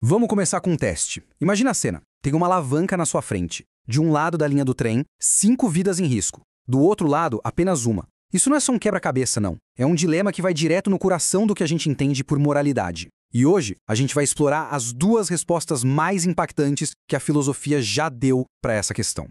Vamos começar com um teste. Imagina a cena. Tem uma alavanca na sua frente. De um lado da linha do trem, 5 vidas em risco. Do outro lado, apenas uma. Isso não é só um quebra-cabeça, não. É um dilema que vai direto no coração do que a gente entende por moralidade. E hoje, a gente vai explorar as 2 respostas mais impactantes que a filosofia já deu para essa questão.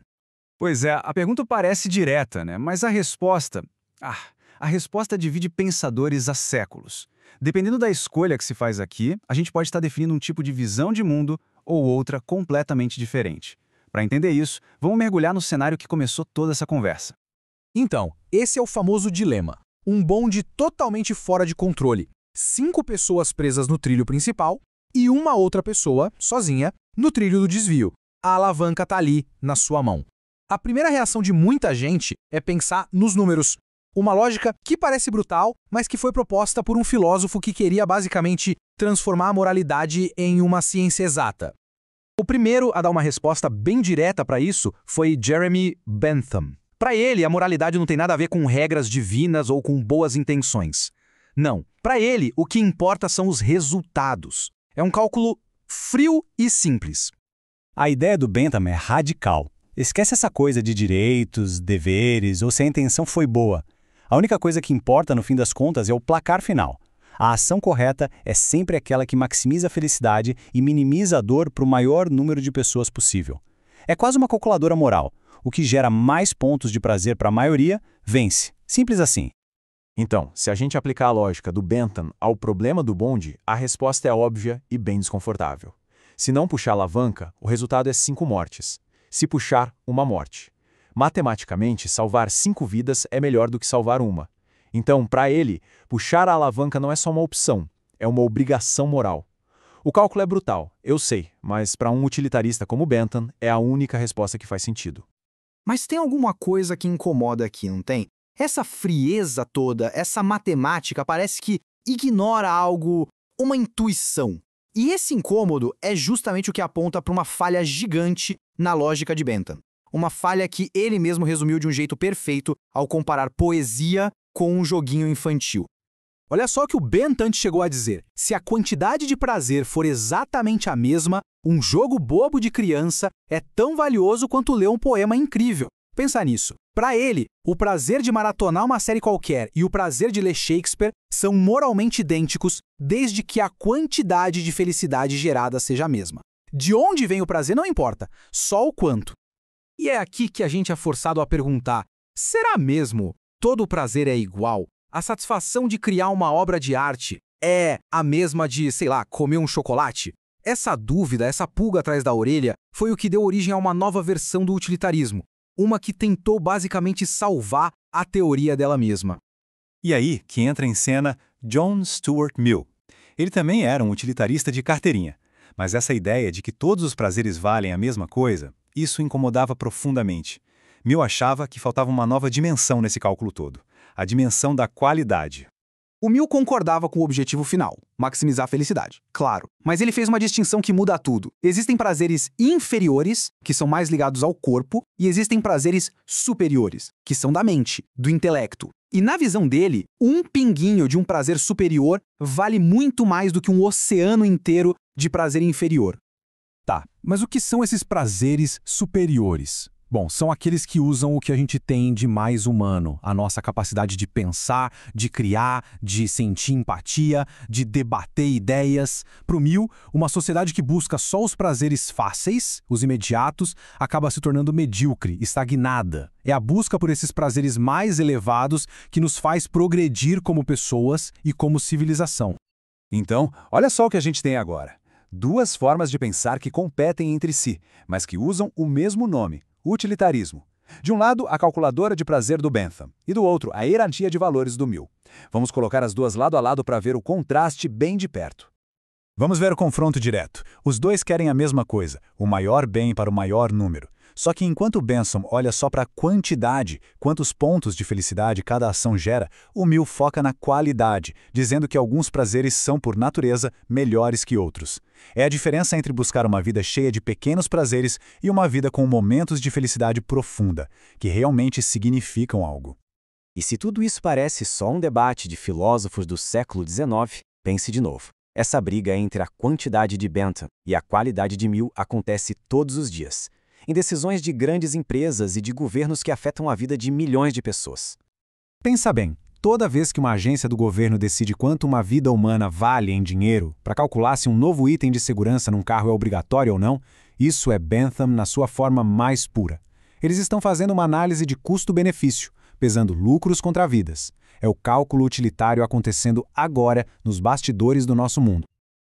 Pois é, a pergunta parece direta, né? Mas a resposta... a resposta divide pensadores há séculos. Dependendo da escolha que se faz aqui, a gente pode estar definindo um tipo de visão de mundo ou outra completamente diferente. Para entender isso, vamos mergulhar no cenário que começou toda essa conversa. Então, esse é o famoso dilema. Um bonde totalmente fora de controle. 5 pessoas presas no trilho principal e uma outra pessoa, sozinha, no trilho do desvio. A alavanca está ali, na sua mão. A primeira reação de muita gente é pensar nos números. Uma lógica que parece brutal, mas que foi proposta por um filósofo que queria basicamente transformar a moralidade em uma ciência exata. O primeiro a dar uma resposta bem direta para isso foi Jeremy Bentham. Para ele, a moralidade não tem nada a ver com regras divinas ou com boas intenções. Não. Para ele, o que importa são os resultados. É um cálculo frio e simples. A ideia do Bentham é radical. Esquece essa coisa de direitos, deveres ou se a intenção foi boa. A única coisa que importa, no fim das contas, é o placar final. A ação correta é sempre aquela que maximiza a felicidade e minimiza a dor para o maior número de pessoas possível. É quase uma calculadora moral. O que gera mais pontos de prazer para a maioria, vence. Simples assim. Então, se a gente aplicar a lógica do Bentham ao problema do bonde, a resposta é óbvia e bem desconfortável. Se não puxar a alavanca, o resultado é 5 mortes. Se puxar, 1 morte. Matematicamente, salvar 5 vidas é melhor do que salvar uma. Então, para ele, puxar a alavanca não é só uma opção, é uma obrigação moral. O cálculo é brutal, eu sei, mas para um utilitarista como Bentham, é a única resposta que faz sentido. Mas tem alguma coisa que incomoda aqui, não tem? Essa frieza toda, essa matemática parece que ignora algo, uma intuição. E esse incômodo é justamente o que aponta para uma falha gigante na lógica de Bentham. Uma falha que ele mesmo resumiu de um jeito perfeito ao comparar poesia com um joguinho infantil. Olha só o que o Bentham chegou a dizer. Se a quantidade de prazer for exatamente a mesma, um jogo bobo de criança é tão valioso quanto ler um poema incrível. Pensa nisso. Para ele, o prazer de maratonar uma série qualquer e o prazer de ler Shakespeare são moralmente idênticos desde que a quantidade de felicidade gerada seja a mesma. De onde vem o prazer não importa, só o quanto. E é aqui que a gente é forçado a perguntar, será mesmo todo o prazer é igual? A satisfação de criar uma obra de arte é a mesma de, sei lá, comer um chocolate? Essa dúvida, essa pulga atrás da orelha, foi o que deu origem a uma nova versão do utilitarismo. Uma que tentou basicamente salvar a teoria dela mesma. E aí que entra em cena John Stuart Mill. Ele também era um utilitarista de carteirinha, mas essa ideia de que todos os prazeres valem a mesma coisa, isso incomodava profundamente. Mill achava que faltava uma nova dimensão nesse cálculo todo, a dimensão da qualidade. O Mill concordava com o objetivo final, maximizar a felicidade, claro. Mas ele fez uma distinção que muda tudo. Existem prazeres inferiores, que são mais ligados ao corpo, e existem prazeres superiores, que são da mente, do intelecto. E na visão dele, um pinguinho de um prazer superior vale muito mais do que um oceano inteiro de prazer inferior. Tá, mas o que são esses prazeres superiores? Bom, são aqueles que usam o que a gente tem de mais humano, a nossa capacidade de pensar, de criar, de sentir empatia, de debater ideias. Para o Mill, uma sociedade que busca só os prazeres fáceis, os imediatos, acaba se tornando medíocre, estagnada. É a busca por esses prazeres mais elevados que nos faz progredir como pessoas e como civilização. Então, olha só o que a gente tem agora. 2 formas de pensar que competem entre si, mas que usam o mesmo nome. Utilitarismo. De um lado, a calculadora de prazer do Bentham, e do outro, a hierarquia de valores do Mill. Vamos colocar as 2 lado a lado para ver o contraste bem de perto. Vamos ver o confronto direto. Os 2 querem a mesma coisa, o maior bem para o maior número. Só que enquanto Bentham olha só para a quantidade, quantos pontos de felicidade cada ação gera, o Mill foca na qualidade, dizendo que alguns prazeres são, por natureza, melhores que outros. É a diferença entre buscar uma vida cheia de pequenos prazeres e uma vida com momentos de felicidade profunda, que realmente significam algo. E se tudo isso parece só um debate de filósofos do século XIX, pense de novo. Essa briga entre a quantidade de Bentham e a qualidade de Mill acontece todos os dias, em decisões de grandes empresas e de governos que afetam a vida de milhões de pessoas. Pensa bem, toda vez que uma agência do governo decide quanto uma vida humana vale em dinheiro, para calcular se um novo item de segurança num carro é obrigatório ou não, isso é Bentham na sua forma mais pura. Eles estão fazendo uma análise de custo-benefício, pesando lucros contra vidas. É o cálculo utilitário acontecendo agora nos bastidores do nosso mundo.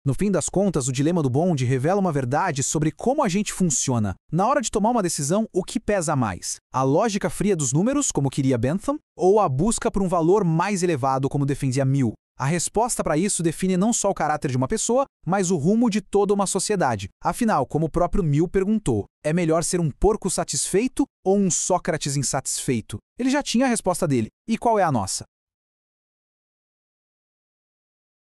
No fim das contas, o dilema do bonde revela uma verdade sobre como a gente funciona. Na hora de tomar uma decisão, o que pesa mais? A lógica fria dos números, como queria Bentham, ou a busca por um valor mais elevado, como defendia Mill? A resposta para isso define não só o caráter de uma pessoa, mas o rumo de toda uma sociedade. Afinal, como o próprio Mill perguntou, é melhor ser um porco satisfeito ou um Sócrates insatisfeito? Ele já tinha a resposta dele. E qual é a nossa?